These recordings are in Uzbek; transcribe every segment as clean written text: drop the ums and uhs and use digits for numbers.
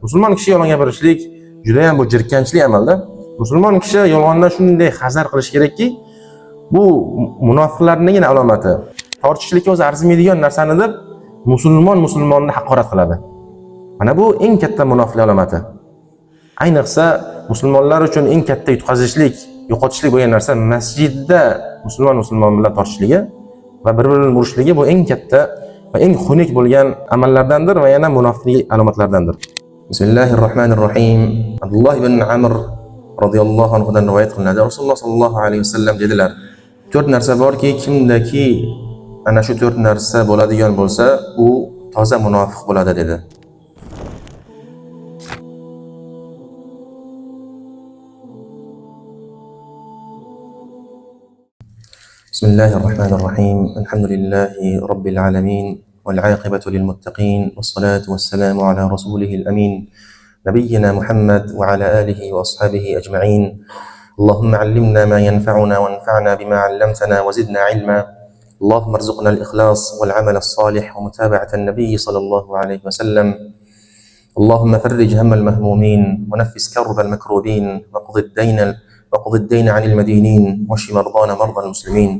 Musulmon kishi yolg'on gapirishlik juda ham bu jirkanchli amalda. Musulmon kishi yolg'ondan shunday hazar qilish kerakki, bu munofiqlarning alomati. Tortishlikka o'zi arzimaydigan narsani deb musulmonni haqorat qiladi. Mana bu eng katta munofiqlik alomati. Ayniqsa musulmonlar uchun eng katta yutqazishlik, yo'qotishlik bo'lgan narsa masjidda musulmon bilan tortishligi va bir-birini urishligi bu eng katta va eng xunuk bo'lgan amallardandir va yana munofiqlik alomatlaridandir. Bismillahirrohmanirrohim. Abdulloh ibn Amr radhiyallohu anhudan rivoyat qilinadi. Rasululloh sallallohu alayhi vasallam dedilar: 4 narsa borki, kimdaki ana shu 4 narsa bo'ladigan bo'lsa, u toza munofiq bo'ladi dedi. Bismillahirrahmanirrahim. Alhamdulillahi rabbil alamin. والعاقبة للمتقين والصلاة والسلام على رسوله الأمين نبينا محمد وعلى آله وأصحابه أجمعين. اللهم علمنا ما ينفعنا وانفعنا بما علمتنا وزدنا علما. اللهم ارزقنا الإخلاص والعمل الصالح ومتابعة النبي صلى الله عليه وسلم. اللهم فرج هم المهمومين ونفس كرب المكروبين وقض الدين عن المدينين واشف مرضانا مرضى المسلمين.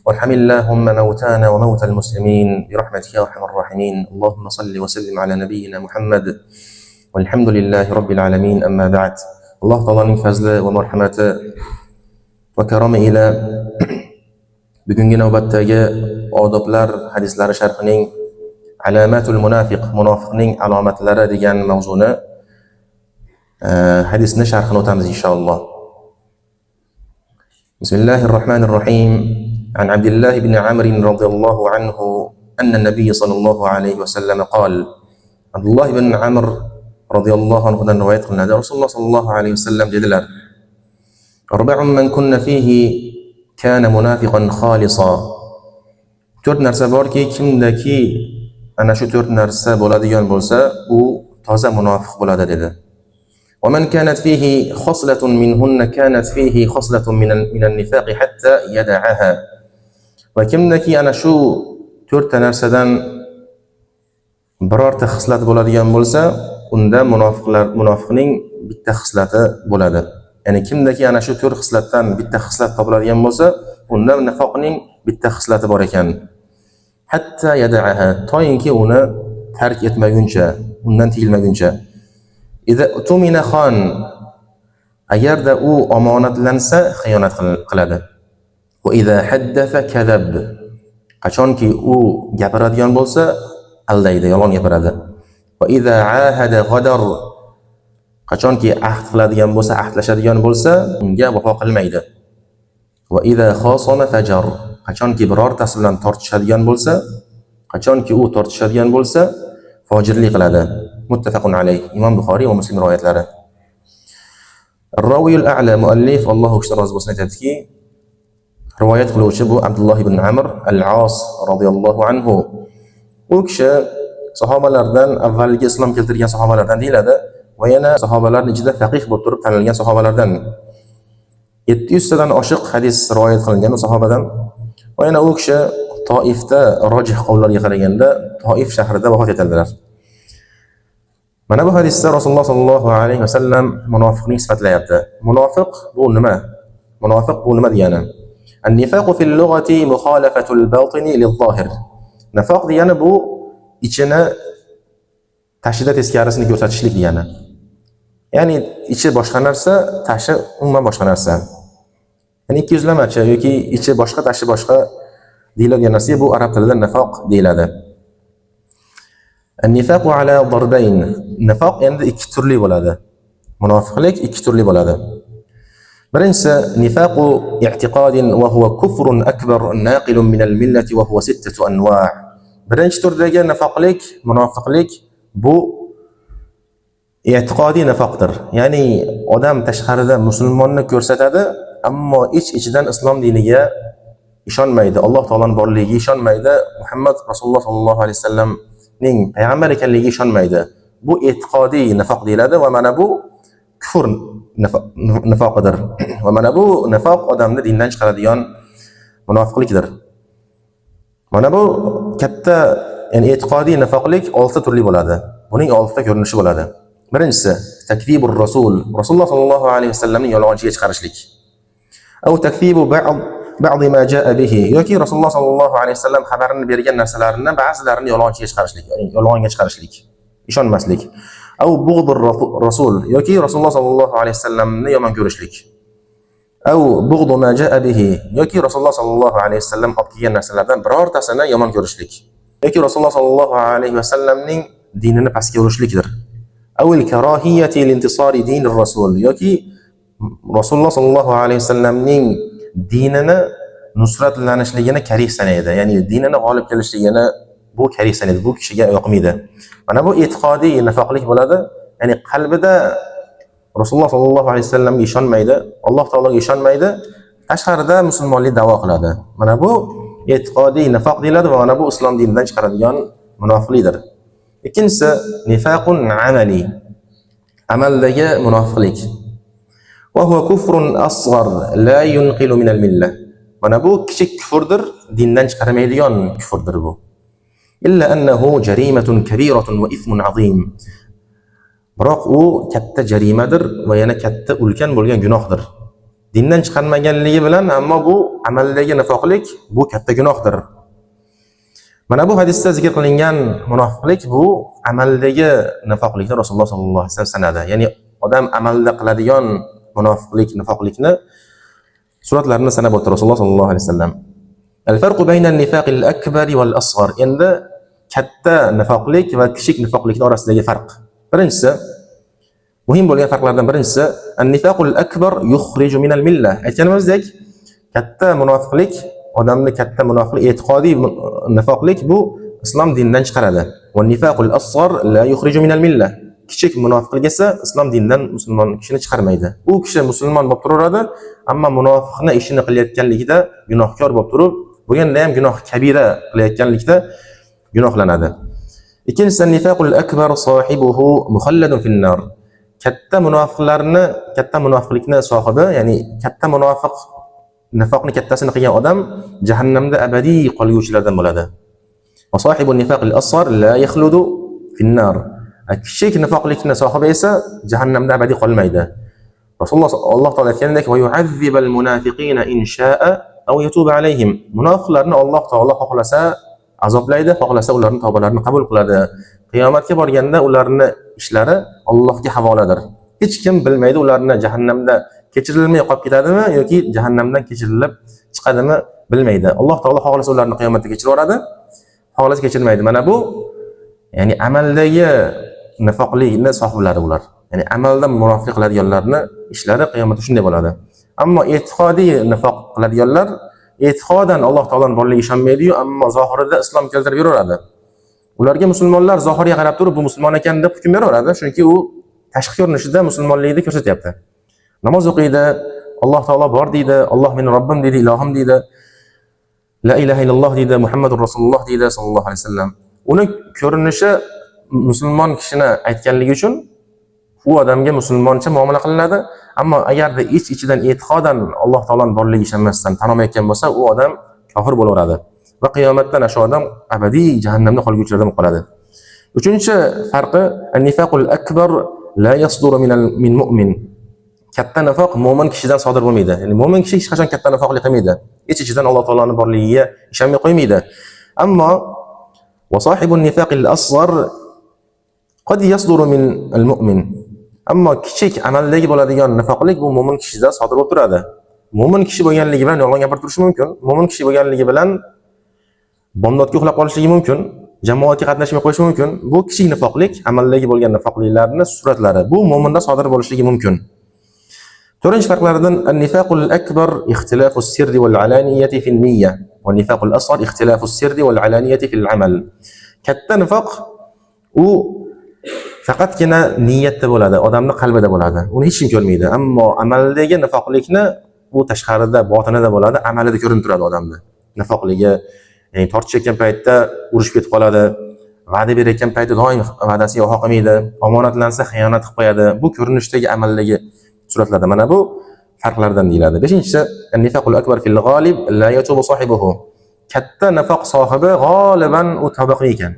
وارحم اللهم موتانا وموتى المسلمين برحمتك يا ارحم الراحمين. اللهم صل وسلم على نبينا محمد والحمد لله رب العالمين. اما بعد. الله تعالى fazli va marhamati va karomi ila bugungi navbatdagi odoblar hadislari sharhining alamatul munafiq, munofiqning alomatlari degan mavzuni hadisni sharhini o'tamiz inshaalloh. Bismillahirrohmanirrohim. عن عبد الله بن عمرو رضي الله عنه أن النبي صلى الله عليه وسلم قال. عبد الله بن عمرو رضي الله عنه رواية قلنا رسول الله صلى الله عليه وسلم dediler: 4 من كن فيه كان منافقا خالصا. 4 narsa borki, kimdaki ana shu 4 narsa bo'ladigan bo'lsa, u toza munofiq bo'ladi dedi. ومن كانت فيه خصلة منهن كانت فيه خصلة من النفاق حتى يدعها. Va kimdaki ana shu 4 ta narsadan birorta xislat bo'ladigan bo'lsa, unda munofiqning bitta xislati bo'ladi. Ya'ni kimdaki ana shu 4 xislatdan bitta xislat topiladigan bo'lsa, unda nifoqning bitta xislati bor ekan. Hatta yad'aha, to'yinki uni tark etmaguncha, undan tiyilmaguncha. Idza tumina xon, agarda u omonatlansa xiyonat qiladi. Va idza haddatha kadhab, qachonki u gapiradigan bo'lsa aldaydi, yolg'on gapiradi. Va idza ahada ghadar, qachonki ahd qiladigan bo'lsa, ahdlashadigan bo'lsa, unga vafo qilmaydi. Va idza khasama fajar, qachonki birortasi bilan tortishadigan bo'lsa, fojirlik qiladi. Muttafaqun alayh. Imom Buxoriy va Muslim rivoyatlari. Ar-Rawiyul A'la muallif Allohu akbar rozi bo'lsin aytadiki, rivoyat qiluvchi bu Abdulloh ibn Amr al-As radhiyallohu anhu. U kishi sahobalardan, avvalgi islom keltirgan sahobalardan deyiladi va yana sahobalarning ichida faqih bo'lib turib tanilgan sahobalardan. 700 tadan oshiq hadis rivoyat qilingan u sahobadan. Va yana u kishi Toifda rojih qavllarga qaraganda Toif shahrida vafot etdilar. Mana bu hadisda Rasululloh sallallohu alayhi vasallam munofiqning sifatlayapti. Munofiq bu nima? Munofiq bu nima degani? An-nifaqu fil lughati mukhalafatul batini lil-zahir. Nifoq degani bu ichini tashida teskarisini ko'rsatishlik degani. Ya'ni ichi boshqa narsa, tashi umuman boshqa narsa. Ya'ni ikki yuzlamachi yoki ichi boshqa, tashi boshqa deyiladigan narsaga bu arab tilida nifoq deyiladi. An-nifaqu ala darbayn. Nifoq endi ikki turli bo'ladi. Munofiqlik ikki turli bo'ladi. Birinchisi nifaqu i'tiqadin va huwa kufrun akbar naqilun min al-millati va huwa 6 anwa'. Birinchi turdagi nifoqlik, munofiqlik bu e'tiqodiy nifoqdir. Ya'ni odam tashqarida musulmonni ko'rsatadi, ammo ichidan islom diniga ishonmaydi, Alloh taoloning borligiga ishonmaydi, Muhammad Rasululloh sallallohu alayhi vasallamning payg'ambar ekanligiga ishonmaydi. Bu e'tiqodiy nifoq deyiladi va mana bu kufr nifoqidir. Va mana bu nifoq odamni dindan chiqaradigan munofiqlikdir. Mana bu katta, ya'ni e'tiqodiy nifoqlik 6 turli bo'ladi. Buning 6 ta ko'rinishi bo'ladi. Birinchisi takzibur rasul, Rasululloh sollallohu alayhi vasallamning yolg'onchiga chiqarishlik. Aw takzibu ba'd ma jaa bihi, yoki Rasululloh sollallohu alayhi vasallam xabarini bergan narsalarini ba'zilarini yolg'onchiga chiqarishlik, ya'ni yolg'onga chiqarishlik, ishonmaslik. Aw bug'dur rasul, yoki Rasululloh sollallohu alayhi vasallamni yomon ko'rishlik. Aw bug'du ma jaa bihi, yoki Rasululloh sollallohu alayhi vasallam olib kelgan narsalardan birortasini yomon ko'rishlik, yoki Rasululloh sollallohu alayhi vasallamning dinini pastga urishlikdir. Awil karahiyati lintisari dinir rasul, yoki Rasululloh sollallohu alayhi vasallamning dinini nusratlanishligini karih sanaydi, ya'ni dinini g'olib kelishligini bu karih sanaydi, bu kishiga yoqmaydi. Mana bu e'tiqodiy nifoqlik bo'ladi, ya'ni qalbida Rasululloh sollallohu alayhi vasallamga ishonmaydi, Alloh taologa ishonmaydi, tashqarida musulmonlik da'vo qiladi. Mana bu e'tiqodiy nifoq deyiladi va mana bu islom dinidan chiqaradigan munofiqlikdir. Ikkinchisi nifaqun amali, amaldagi munofiqlik. Va huwa kufrun asghar la yunqilu min al-millah. Mana bu kichik kufrdir, dindan chiqarmaydigan kufrdir bu. Illa annahu jarimatun kabiratun va ithmun azim. Biroq u katta jarimadir va yana katta ulkan bo'lgan gunohdir. Dindan chiqarmaganligi bilan, ammo bu amaldagi nifoqlik bu katta gunohdir. Mana bu hadisda zikr qilingan munofiqlik bu amaldagi nifoqlikni Rasululloh sollallohu alayhi vasallam sanadi. Ya'ni odam amalda qiladigan munofiqlik, nifoqlikni suratlarini sanab o'tdi Rasululloh sollallohu alayhi vasallam. Al-farqu bayna an-nifaq al-akbar wal asghar. Endi katta nifoqlik va kichik nifoqlikning orasidagi farq. Birinchisi, muhim bo'lgan farqlardan birinchisi, an-nifaqul akbar yukhriju min al-millah. Aytganimizdek, katta munofiqlik, odamni katta munofiqlik, e'tiqodiy nifoqlik bu islom dinidan chiqaradi. Va nifaqul asghar la yukhriju min al-millah. Kichik munofiqlik esa islom dinidan musulmon kishini chiqarmaydi. U kishi musulmon bo'lib turaveradi, ammo munofiqni ishini qilayotganligida gunohkor bo'lib turib, bo'lganda ham gunoh kabira qilayotganlikda gunohlanadi. Ikkinchisi, nifaqul akbar sohibuhu mukhalladun fin nar. Katta munofiqlikni sohibi, ya'ni katta munofiq, nifoqni kattasini qilgan odam jahannamda abadiy qolguvchilardan bo'ladi. Va sohibun nifaqil asghar la yakhludu fin nar. Kichik nifoqlikni sohibi esa jahannamda abadiy qolmaydi. Rasululloh Alloh taolo aytgandek, va yu'azzibal munafiqina in sha'a aw yatubu alayhim. Munofiqlarni Alloh taolo xohlasa azoblaydi, xohlasa ularning tavbalarini qabul qiladi. Qiyomatga borganda ularning ishlari Allohga havoladir. Hech kim bilmaydi ularni jahannamda kechirilmay qolib ketadimi yoki jahannamdan kechirilib chiqadimi bilmaydi. Alloh taolo xohlasa ularni qiyomatda kechirib yuboradi, xohlasa kechirmaydi. Mana bu ya'ni amaldagi nifoqlikni sohiblari ular. Ya'ni amalda munofiq qiladiganlarning ishlari qiyomatda shunday bo'ladi. Ammo e'tiqodiy nifoq qiladiganlar e'tiqodan Alloh taoloning borligiga ishonmaydi-yu, ammo zohirida islom keltirib yuraveradi. Ularga musulmonlar zohiriga qarab turib bu musulmon ekan deb hukm beraveradi, chunki u tashqi ko'rinishida musulmonlikni ko'rsatyapti. Namoz o'qiydi, Alloh taolo bor deydi, Alloh meni Robbim deydi, ilohim deydi. La ilaha illalloh deydi, Muhammadur Rasululloh deydi sallallohu alayhi vasallam. Uni ko'rinishi musulmon kishini aytganligi uchun u odamga musulmoncha muomala qilinadi, ammo agarda ichidan e'tiqodan Alloh taoloning borligiga ishonmasdan tan olmayotgan bo'lsa, u odam kofir bo'laveradi va qiyomatda o'sha odam abadiy jahannamda qolguvchilardan qoladi. Uchinchi farqi, an-nifaqul akbar la yasduru min mu'min. Katta nifoq mo'min kishidan sodir bo'lmaydi. Ya'ni mo'min kishi hech qachon katta nifoqlik qilmaydi. Ichidan Alloh taoloning borligiga ishonmay qo'ymaydi. Ammo va sohibun nifaqil asghar qad yasduru min al-mu'min. Ammo kichik amaldagi bo'ladigan nifoqlik bu mo'min kishidan sodir bo'lib turadi. Mo'min kishi bo'lganligi bilan yolg'on gapirib turishi mumkin. Mo'min kishi bo'lganligi bilan bomdodga uxlab qolishligi mumkin, jamoatga qatnashmay qo'yishi mumkin. Bu kichik nifoqlik, amaldagi bo'lgan nifoqliklarning suratlari. Bu mo'minda sodir bo'lishligi mumkin. To'rtinchi farqlardan an-nifaqul akbar ixtilafu as-sirri wal alaniyati fi an-niyya va nifaqul asghar ixtilafu as-sirri wal alaniyati fi al-amal. Katta nifoq u faqatgina niyatda bo'ladi, odamning qalbida bo'ladi. Uni hech kim ko'rmaydi. Ammo amaldagi nifoqlikni u tashqarida, botinida bo'ladi, amalida ko'rinib turadi odamning. Nifoqligi, ya'ni tortishayotgan paytda urushib ketib qoladi, va'da berayotgan paytda doim va'dasiga vafo qilmaydi, omonatlansa xiyonat qilib qo'yadi. Bu ko'rinishdagi amaldagi suratlarda. Mana bu farqlardan deyiladi. Beshinchisi, an-nifaqul akbar fil g'olib la yatubu sohibuhu. Katta nifoq sohibi g'oliban u tavba qilmaydi ekan.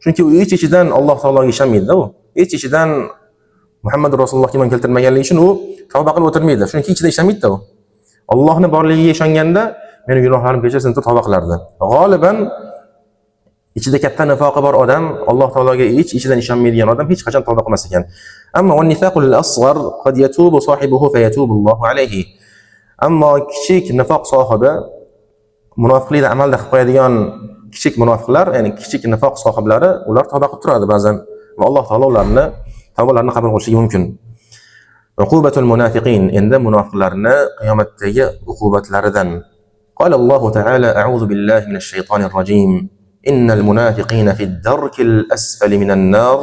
Chunki u ichidan Alloh taologa ishonmaydi-da u. Ichidan Muhammad Rasulullohga iymon keltirmaganligi uchun u tavba qilib o'tirmaydi. Chunki ichida ishlamaydi u. Allohning borligiga ishonganda meni gunohlarim kechirsin deb tavba qilardi. G'oliban ichida katta nifoqi bor odam, Alloh taologa ichidan ishonmaydigan odam hech qachon tavba qilmas ekan. Ammo wan-nifaqul asghar qad yatubu sohibuhu fayatubu Allohu alayhi. Ammo kichik nifoq sohibi, munofiqlikda amalda qilib qo'yadigan kichik munofiqlar, ya'ni kichik nifoq sohiblari, ular tavba qilib turadi ba'zan va Alloh taolo ularni tavbalarini qabul qilishligi mumkin. Uqubatul munafiqin, endi munofiqlarni qiyomatdagi uqubatlaridan. Qala Alloh taala a'udhu billahi minash shaytonir rajim. Innal munafiqina fid darkil asfali minan nar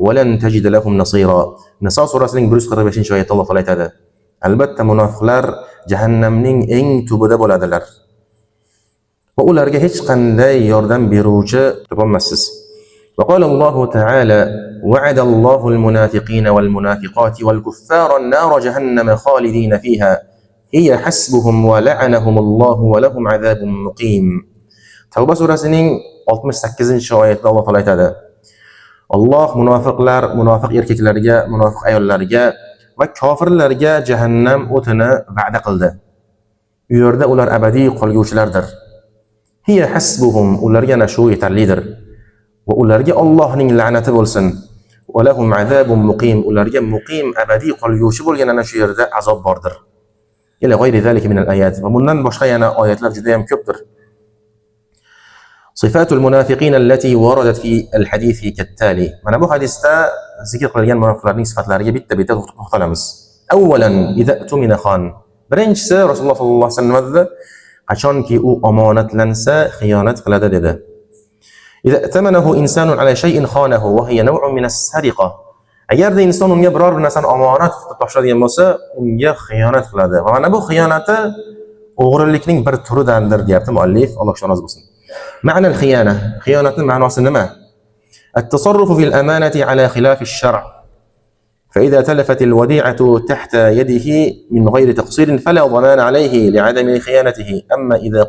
va lan tajid lahum nasira. Niso surasining 145-oyatida Alloh taolo aytadi. Albatta munofiqlar jahannamning eng tubida bo'ladilar. Va ularga hech qanday yordam beruvchi topolmassiz. Va qala Alloh taala وعد الله المنافقين والمنافقات والكفار النار جهنم خالدين فيها هي حسبهم ولعنهم الله ولهم عذاب مقيم. Tavba surasining 68-oyatida Alloh taolo aytadi. Alloh munofiqlar, munofiq erkaklarga, munofiq ayollarga va kofirlarga jahannam o'tini va'da qildi. U yerda ular abadiy qolguvchilardir. Hiya hasbuhum, ularga ana shu yetarlidir. Va ularga Allohning la'nati bo'lsin. Va lahum azabun muqim, ularga muqim abadiy qolguvchi bo'lgan ana shu yerda azob bordir. Ila g'ayri zalika min al-ayat. Va bundan boshqa yana oyatlar juda ham ko'pdir. Sifatul munafiqin allati waradat fi al-hadith kattali. Mana bu hadisda zikr qilingan munofiqlarning sifatlariga bitta-bitta to'xtalamiz. Avvalan, idza tumina khan. Birinchisi Rasululloh sollallohu alayhi vasallam dedi, qachonki u omonatlansa xiyonat qiladi dedi. إذا ائتمنه إنسان على شيء خانه وهي نوع من السرقة. Agarda inson unga biror bir narsani omonat qilib topshiradigan bo'lsa, unga xiyonat qiladi. Va mana bu xiyonati o'g'rilikning bir turidandir, deyapti muallif, Alloh rozi bo'lsin. Ma'na al-xiyana, xiyonatning ma'nosi nima? At-tasarruf fil amanati ala khilaf ash-shar'. فإذا تلفت الوديعة تحت يده من غير تقصير فلا ضمان عليه لعدم خيانته. أما إذا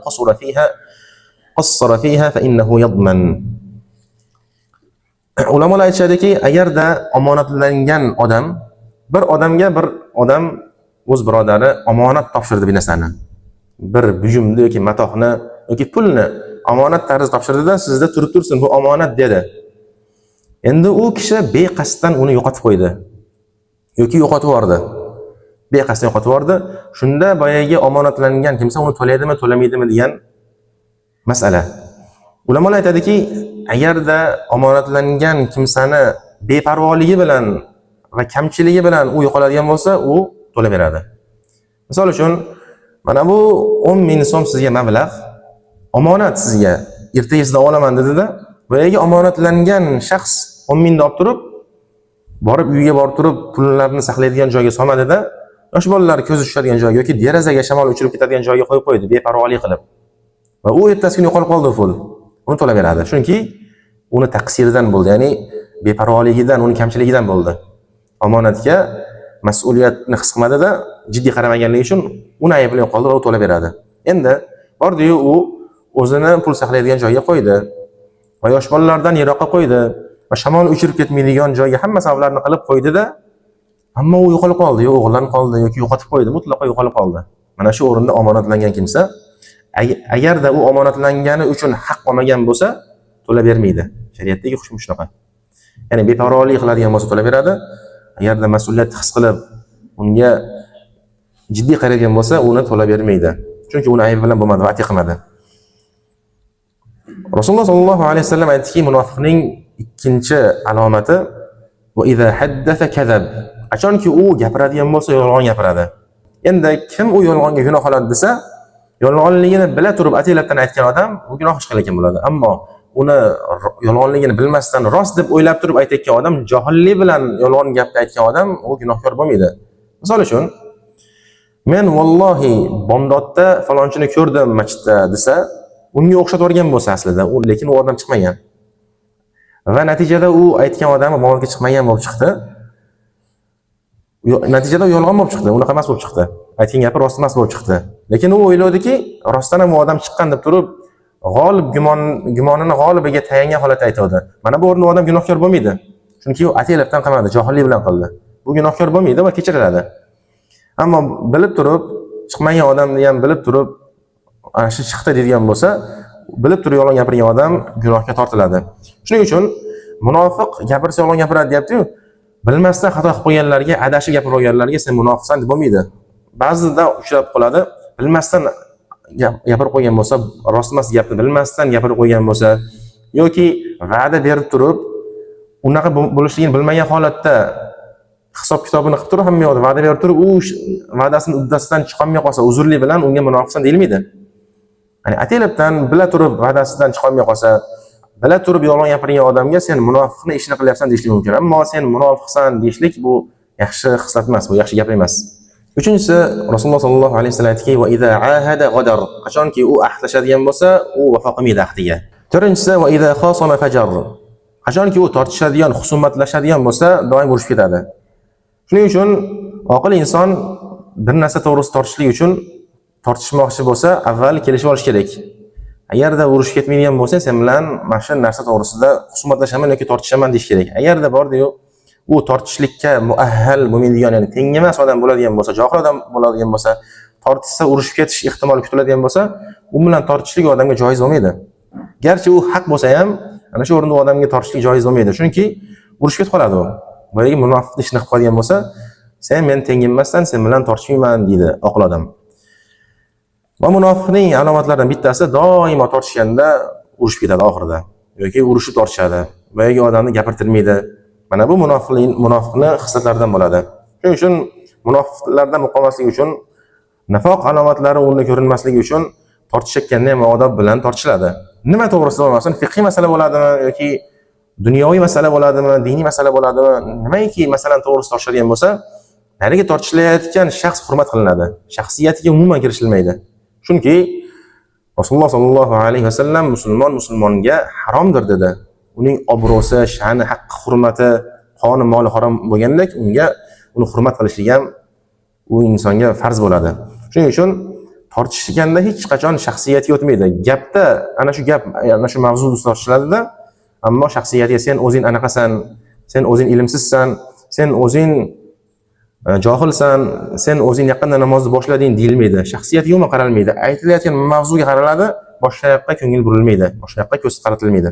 قصر فيها فإنه يضمن. Ulamolar aytishadiki, agarda omonatlangan odam, bir odam o'z birodari omonat topshirdi bir narsani, bir buyumni yoki matohni yoki pulni omonat tarzida topshirdi-da, sizda turib tursin, bu omonat dedi. Endi u kishi beqasddan uni yo'qotib qo'ydi yoki yo'qotib yubordi. Beqasddan yo'qotib yubordi. Shunda boyaga omonatlangan kimsa uni to'laydimi, to'lamaydimi degan masala. Ulamolar aytadiki, agarda omonatlangan kimsani beparvoligi bilan va kamchiligi bilan u yo'qoladigan bo'lsa, u to'laveradi. Misol uchun, mana bu 10 ming so'm sizga mablag', omonat sizga ertagisidan olaman dedi-da, boyaga omonatlangan shaxs 10 mingni olib turib, borib uyiga borib turib, pullarni saqlaydigan joyga solmadi-da, yosh bolalar ko'zi tushadigan joyga yoki derazaga shamol uchirib ketadigan joyga qo'yib qo'ydi, beparvolik qilib. Va u ertasi kuni yo'qolib qoldi pul. Uni to'laveradi. Chunki uni taqsiridan bo'ldi, ya'ni beparvoligidan, uni kamchiligidan bo'ldi. Omonatga mas'uliyatni his qilmadi-da, jiddiy qaramaganligi uchun uni ayblanib qoldi va u to'laveradi. Endi bordi-yu, u o'zini pul saqlaydigan joyga qo'ydi va yosh bolalardan yiroqqa qo'ydi va shamol uchirib ketmaydigan joyga hamma sabablarni qilib qo'ydi-da, ammo u yo'qolib qoldi, yo o'g'irlanib qoldi yoki yo'qotib qo'ydi, mutlaqo yo'qolib qoldi. Mana shu o'rinda omonatlangan kimsa agarda u omonatlangani uchun haq olmagan bo'lsa, to'lavermaydi. Shariatdagi hukm shunaqa. Ya'ni beparvolik qiladigan bo'lsa to'laveradi. Agarda mas'uliyat his qilib, unga jiddiy qaraydigan bo'lsa, uni to'lavermaydi. Chunki uni aybi bilan bo'lmadi, va'da qilmadi. Rasululloh sollallohu alayhi vasallam aytdiki, munofiqning ikkinchi alomati va idza haddatha kadhab. Qachonki u gapiradigan bo'lsa, yolg'on gapiradi. Endi kim u yolg'onga gunoh oladi desa, yolg'onligini bila turib ataylabdan aytgan odam u gunoh ish qilgan bo'ladi. Ammo uni yolg'onligini bilmasdan rost deb o'ylab turib aytayotgan odam, johillik bilan yolg'on gapni aytgan odam u gunohkor bo'lmaydi. Misol uchun, men vallohi bomdodda falonchini ko'rdim masjidda desa, unga o'xshatib o'rgan bo'lsa aslida, lekin u odam chiqmagan. Va natijada u aytgan odam bomdodga chiqmagan bo'lib chiqdi. Natijada yolg'on bo'lib chiqdi, unaqa emas bo'lib chiqdi. Aytgan gapi rost emas bo'lib chiqdi. Lekin u o'yladiki, rostdan ham u odam chiqqan deb turib, g'olib gumonini g'olibiga tayangan holatda aytadi. Mana bu o'rinda odam gunohkor bo'lmaydi. Chunki u ataylabdan qilmadi, johillik bilan qildi. u gunohkor bo'lmaydi va kechiriladi. Ammo bilib turib, chiqmagan odamni ham bilib turib, ana shu chiqdi deydigan bo'lsa, bilib turib yolg'on gapirgan odam gunohga tortiladi. Shuning uchun munofiq gapirsa yolg'on gapiradi deyapti-yu, bilmasdan xato qilib qo'yganlarga, adashib gapirib qo'yganlarga sen munofiqsan deb bo'lmaydi. Ba'zida uchrab qoladi, bilmasdan gapirib qo'ygan bo'lsa, rostmas gapni bilmasdan gapirib qo'ygan bo'lsa yoki va'da berib turib, unaqa bo'lishligini bilmagan holatda hisob kitobini qilib turib, hamma yoqda va'da berib turib, u va'dasini uddasidan chiqolmay qolsa, uzrlik bilan unga munofiqsan deyilmaydi. Ya'ni ataylabdan bila turib va'dasidan chiqolmay qolsa, bila turib yolg'on gapirgan odamga sen munofiqni ishini qilyapsan deyishlik mumkin. Ammo sen munofiqsan deyishlik bu yaxshi xislat emas, bu yaxshi gap emas. Uchinchisi, Rasululloh sollallohu alayhi vasallam aytdiki, "Va idza ahada ghadar", qachonki u ahdlashadigan bo'lsa, u vafo qilmaydi ahdiga. To'rtinchisi, "Va idza khasama fajar", qachonki u tortishadigan, husumatlashadigan bo'lsa, doim urushib ketadi. Shuning uchun oqil inson bir narsa to'g'risida tortishlik uchun tortishmoqchi bo'lsa, avval kelishib olish kerak. Agarda urush ketmaydigan bo'lsa, sen bilan mana shu narsa to'g'risida husumatlashaman yoki tortishaman deyish kerak. Agarda bordi-yu, u tortishlikka muahhal bo'lmaydigan, ya'ni teng emas odam bo'ladigan bo'lsa, johil odam bo'ladigan bo'lsa, tortishsa urushib ketish ehtimoli kutiladigan bo'lsa, u bilan tortishlik odamga joiz bo'lmaydi. Garchi u haq bo'lsa ham, ana shu o'rinda odamga tortishlik joiz bo'lmaydi. Chunki urushib ketib qoladi u. Boyagi munofiq ishni qilib qolgan bo'lsa, sen men tengim emassan, sen bilan tortishmayman deydi oqil odam. Va munofiqning alomatlaridan bittasi doimo tortishganda urushib ketadi oxirida yoki urushib tortishadi. Boyagi odamni gapirtirmaydi. Mana bu munofiqning xislatlaridan bo'ladi. Shuning uchun munofiqlardan qolmaslik uchun, nifoq alomatlari unda ko'rinmasligi uchun tortishayotganda ham odob bilan tortishiladi. Nima to'g'risida bo'lmasin, fiqhiy masala bo'ladimi yoki dunyoviy masala bo'ladimi, diniy masala bo'ladimi, nimaiki masalan to'g'risida tortishadigan bo'lsa, nariga tortishilayotgan shaxs hurmat qilinadi. Shaxsiyatiga umuman kirishilmaydi. Chunki Rasululloh sollallohu alayhi vasallam musulmonga haromdir dedi. Uning obro'si, sha'ni, haqqi, hurmati, qoni, moli harom bo'lgandek, uni hurmat qilishlik ham u insonga farz bo'ladi. Shuning uchun tortishganda hech qachon shaxsiyatga o'tmaydi. Gapda ana shu mavzuda tortishiladi-da, ammo shaxsiyatiga sen o'zing anaqasan, sen o'zing ilmsizsan, sen o'zing johilsan, sen o'zing yaqinda namozni boshlading deyilmaydi. Shaxsiyatiga umuman qaralmaydi. Aytilayotgan mavzuga qaraladi, boshqa yoqqa ko'ngil burilmaydi, boshqa yoqqa ko'z qaratilmaydi.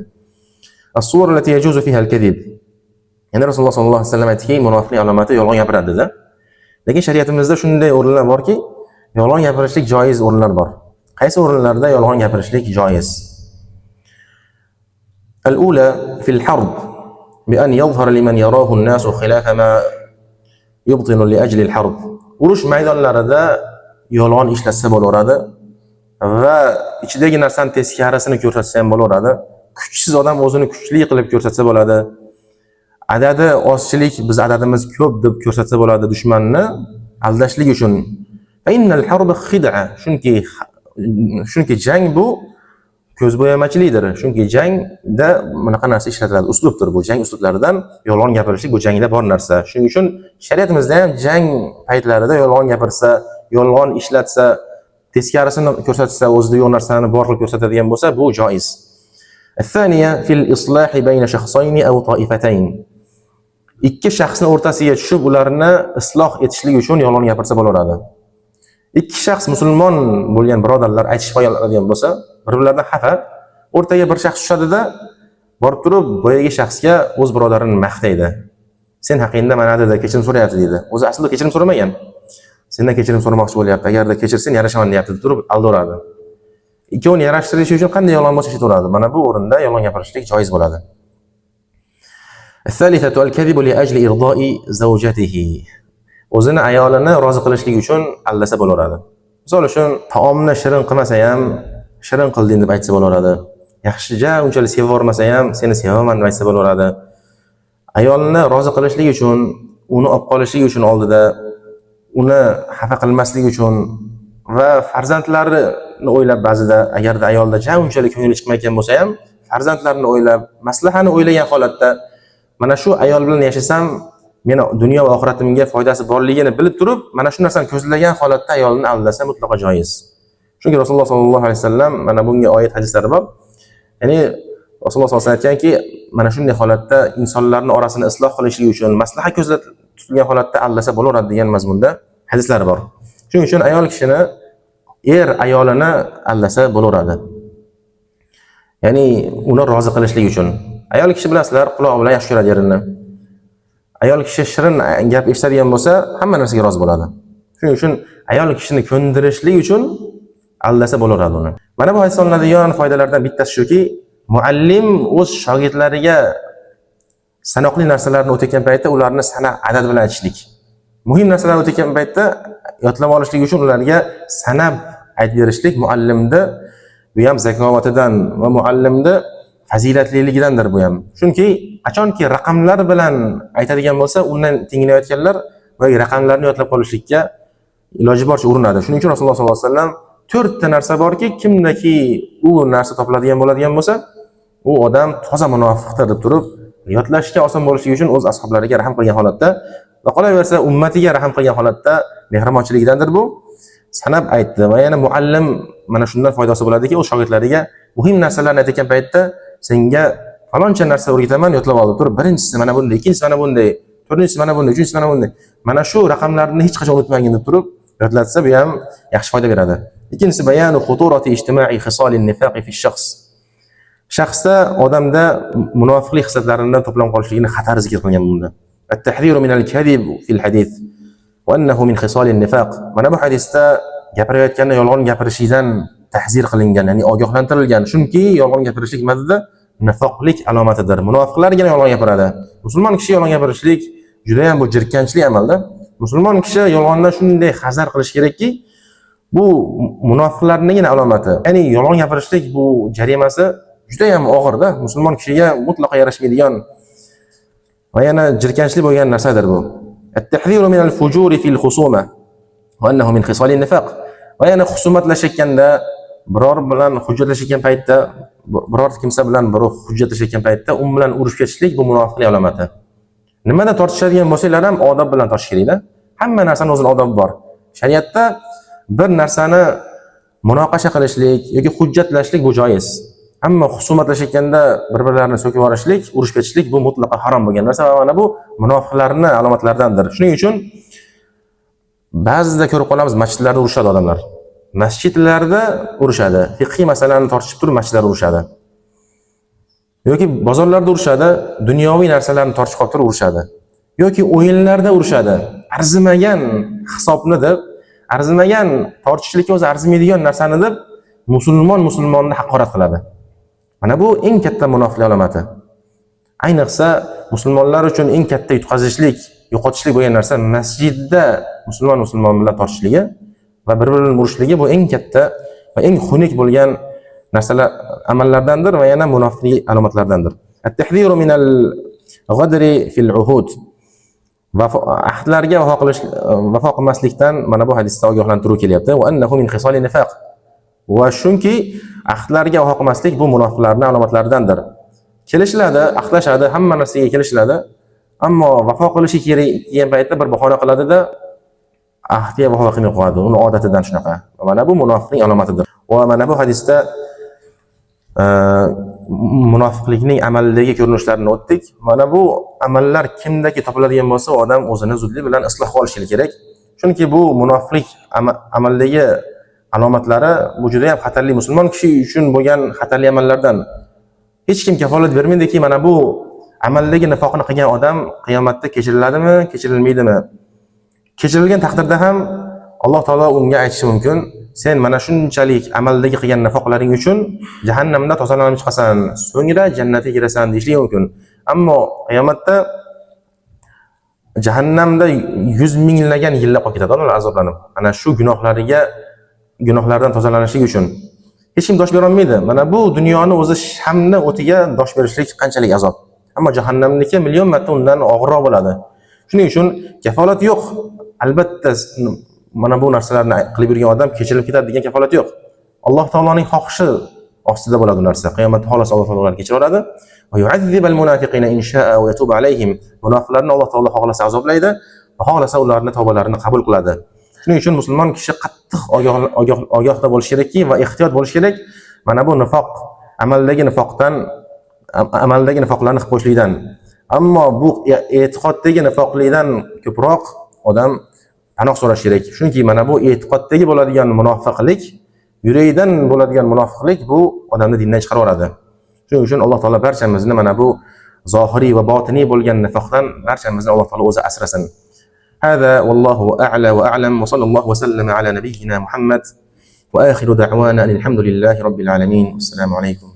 As-suwar allati yajuzu fiha al-kadhib. Yana Rasululloh sollallohu alayhi vasallam aytdiki, munofiqning alomati yolg'on gapiradi dedi. Lekin shariatimizda shunday o'rinlar borki, yolg'on gapirishlik joiz o'rinlar bor. Qaysi o'rinlarda yolg'on gapirishlik joiz? Al-ula fil harb bi an yadhhara liman yarahu an-nasu khilafa ma yubtinu li ajli al-harb. Urush maydonlarida yolg'on ishlatsa bo'laveradi va ichidagi narsani teskarisini ko'rsatsa ham bo'laveradi. Kuchsiz odam o'zini kuchli qilib ko'rsatsa bo'ladi. Adadi ozchilik, biz adadimiz ko'p deb ko'rsatsa bo'ladi dushmanni aldashlik uchun. Innal harba khid'a, chunki jang bu ko'zbo'yamachilikdir. Chunki jangda bunaqa narsa ishlatiladi, uslubdir bu. Jang uslublaridan yolg'on gapirishlik bu jangda bor narsa. Shuning uchun shariatimizda ham jang paytlarida yolg'on gapirsa, yolg'on ishlatsa, teskarisini ko'rsatsa, o'zida yo'q narsani bor qilib ko'rsatadigan bo'lsa, bu joiz. الثانية في الإصلاح بين شخصين أو طائفتين. Ikki shaxsning o'rtasiga tushib, ularni isloh etishlik uchun yolg'on gapirsa bo'laveradi. Ikki shaxs musulmon bo'lgan birodarlar aytishib qoladigan bo'lsa, bir-birlaridan xafa, o'rtaga bir shaxs tushadi-da, borib turib, boyagi shaxsga o'z birodarini maqtaydi. Sen haqingda mana dedi, kechirim so'rayapti dedi. O'zi aslida kechirim so'ramagan. Sendan kechirim so'ramoqchi bo'lyapti. Agarda kechirsin, yarashaman deyapti, turib aldaveradi. Ikkovini yarashtirish uchun qanday yolg'on bo'lsa aytaveradi. Mana bu o'rinda yolg'on gapirishlik joiz bo'ladi. As-salithatu al-kadhibu li ajli irda'i zawjatihi. O'zini ayolini rozi qilishlik uchun aldasa bo'laveradi. Misol uchun taomni shirin qilmasa ham shirin qilding deb aytsa bo'laveradi. Yaxshicha unchalik sevormasa ham seni sevaman deb aytsa bo'laveradi. Ayolni rozi qilishlik uchun, uni olib qolishlik uchun oldida, uni xafa qilmaslik uchun va farzandlarini o'ylab ba'zida agarda ayolda unchalik ko'ngli chiqmayotgan bo'lsa ham, farzandlarini o'ylab, maslahani o'ylagan holatda mana shu ayol bilan yashasam, meni dunyo va oxiratimga foydasi borligini bilib turib, mana shu narsani ko'zlagan holatda ayolni aldasa mutlaqo joiz. Chunki Rasululloh sollallohu alayhi vasallam mana bunga oyat hadislari bor. Ya'ni Rasululloh sollallohu alayhi vasallam aytganki, mana shunday holatda insonlarning orasini isloh qilishlik uchun, maslahat tutilgan holatda aldasa bo'laveradi degan mazmunda hadislar bor. Shuning uchun ayolini aldasa bo'laveradi. Ya'ni uni rozi qilishlik uchun. Ayol kishi bilasizlar, quloq bilan yaxshi ko'radi erini. Ayol kishi shirin gap eshitadigan bo'lsa, hamma narsaga rozi bo'ladi. Shuning uchun ayol kishini ko'ndirishlik uchun aldasa bo'laveradi uni. Mana bu hadisdan olinadigan foydalardan bittasi shuki, muallim o'z shogirdlariga sanoqli narsalarni o'tayotgan paytda ularni sana adad bilan aytishlik. Muhim narsalarni o'tayotgan paytda yodlab olishlik uchun ularga sanab aytib berishlik muallimda bu ham zakovatidan va muallimda fazilatliligidandir bu ham. Chunki qachonki raqamlar bilan aytadigan bo'lsa, undan tinglayotganlar va raqamlarni yodlab qolishlikka iloji boricha urinadi. Shuning uchun Rasululloh sollallohu alayhi vasallam 4 ta narsa borki, kimdaki u narsa topiladigan bo'ladigan bo'lsa, u odam toza munofiqdir deb turib, yodlashga oson bo'lishi uchun o'z ashablariga rahim qilgan holatda va qolaversa ummatiga rahim qilgan holatda mehribonchiligidandir bu. Sanab aytdi va yana muallim mana shundan foydasi bo'ladiki, o'z shogirdlariga muhim narsalarni aytgan paytda senga faloncha narsa o'rgataman, yodlab ol turib, birinchisi mana bunday, ikkinchisi mana bunday, to'rtinchisi mana bunday, uchinchisi mana bunday. Mana shu raqamlarni hech qachon unutmagin deb turib yodlatsa, bu ham yaxshi foyda beradi. Ikkinchisi bayanu xuturati ijtimoiy xisolin nifaqi fi shaxs. Shaxsda odamda munofiqlik hislatlaridan to'planib qolishligini xatari zikr qilgan bunda. At-tahziru min al-kadhib fil hadith va annahu min xisolin nifaq. Mana bu hadisda gapirayotganda yolg'on gapirishdan tahzir qilingan, ya'ni ogohlantirilgan. Chunki yolg'on gapirishlik madda nifoqlik alomatidir. Munofiqlargina yolg'on gapiradi. Musulmon kishi yolg'on gapirishlik juda ham bu jirkanchli amalda. Musulmon kishi yolg'ondan shunday hazar qilish kerakki, bu munofiqlarningina alomati. Ya'ni yolg'on gapirishlik bu jarimasi juda ham og'irda. Musulmon kishiga mutlaqo yarashmaydigan va yana jirkanchli bo'lgan narsadir bu. At-tahziru min al-fujuri fil khusuma va annahu min khisalin nifaq. Va yana husumatlashganda, biror bilan hujjatlashgan paytda, biror kimsa bilan birov hujjatlashgan paytda u bilan urushib ketishlik bu munofiqlik alomati. Nimada tortishadigan bo'lsanglar ham odob bilan tortish kerak-da. Hamma narsaning o'zining odobi bor. Shariatda bir narsani munoqasha qilishlik yoki hujjatlashlik bu joiz. Ammo husumatlashganda bir-birlarini so'kib yorishlik, urushib ketishlik bu mutlaqo harom bo'lgan narsa va mana bu munofiqlarning alomatlaridandir. Shuning uchun ba'zida ko'rib qolamiz, masjidlarda urushadi odamlar. Masjidlarda urushadi. Fiqhiy masalani tortishib turib masjidlarda urushadi. Yoki bozorlarda urushadi, dunyoviy narsalarni tortishib qolib turib urushadi. Yoki o'yinlarda urushadi. Arzimagan hisobni deb, arzimagan tortishlikka o'zi arzimaydigan narsani deb musulmonni haqorat qiladi. Mana bu eng katta munofiqlik alomati. Ayniqsa musulmonlar uchun eng katta yutqazishlik, yo'qotishlik bo'lgan narsa masjidda musulmon bilan tortishligi va bir-birini urishligi bu eng katta va eng xunuk bo'lgan narsalar amallardandir va yana munofiqlik alomatlaridandir. At-tahziru min al-ghadri fil uhud. Ahdlarga vafo qilmaslikdan mana bu hadisda ogohlantiruv kelyapti. Va annahu min khisalin nifaq. Va shunki ahdlarga vafo qilmaslik bu munofiqlarning alomatlaridandir. Kelishiladi, ahdlashadi, hamma narsaga kelishiladi, ammo vafo qilishi kerak degan paytda bir bahona qiladi-da, ahdiga vafo qilmay qo'yadi. Uni odatidan shunaqa. Mana bu munofiqning alomatidir. Va mana bu hadisda munofiqlikning amaldagi ko'rinishlarini o'tdik. Mana bu amallar kimdagi topiladigan bo'lsa, odam o'zini zudlik bilan isloh qilishi kerak. Chunki bu munofiqlik amaldagi alomatlari bu juda ham xatarli, musulmon kishi uchun bo'lgan xatarli amallardan. Hech kim kafolat bermaydiki, mana bu amaldagi nifoqni qilgan odam qiyomatda kechiriladimi, kechirilmaydimi? Kechirilgan taqdirda ham Alloh taolo unga aytishi mumkin, sen mana shunchalik amaldagi qilgan nifoqlaring uchun jahannamda tozalanib chiqasan, so'ngra jannatga kirasan deyishligi mumkin. Ammo qiyomatda jahannamda 100 minglagan yillar qolib ketadi ular azoblanib. Ana shu gunohlardan tozalanishlik uchun hech kim dosh bera olmaydi. Mana bu dunyoni o'zi shamni o'tiga dosh berishlik qanchalik azob. Ammo jahannamniki million marta undan og'irroq bo'ladi. Shuning uchun kafolat yo'q. Albatta mana bu narsalarni qilib yurgan odam kechirilib ketadi degan kafolat yo'q. Alloh taoloning xohishi ostida bo'ladi bu narsa. Qiyomatda xolos Alloh taolo ularni kechiraveradi. Va yu'azzibal munafiqina in sha'a va yatubu alayhim. Munofiqlarni Alloh taolo xohlasa azoblaydi va xohlasa ularning tavbalarini qabul qiladi. Shuning uchun musulmon kishi qattiq ogohda bo'lish kerakki va ehtiyot bo'lish kerak. Mana bu nifoq, amaldagi nifoqlarni qilib qo'yishlikdan Ammo bu e'tiqoddagi nifoqlikdan ko'proq odam panoh so'rash kerak. Chunki mana bu e'tiqoddagi bo'ladigan munofiqlik, yurakdan bo'ladigan munofiqlik bu odamni dindan chiqarib yuboradi. Shuning uchun Alloh taolo barchamizni mana bu zohiriy va botiniy bo'lgan nifoqdan barchamizni Alloh taolo o'zi asrasin. هذا والله أعلى وأعلم وصلى الله وسلم على نبينا محمد وآخر دعوانا أن الحمد لله رب العالمين والسلام عليكم.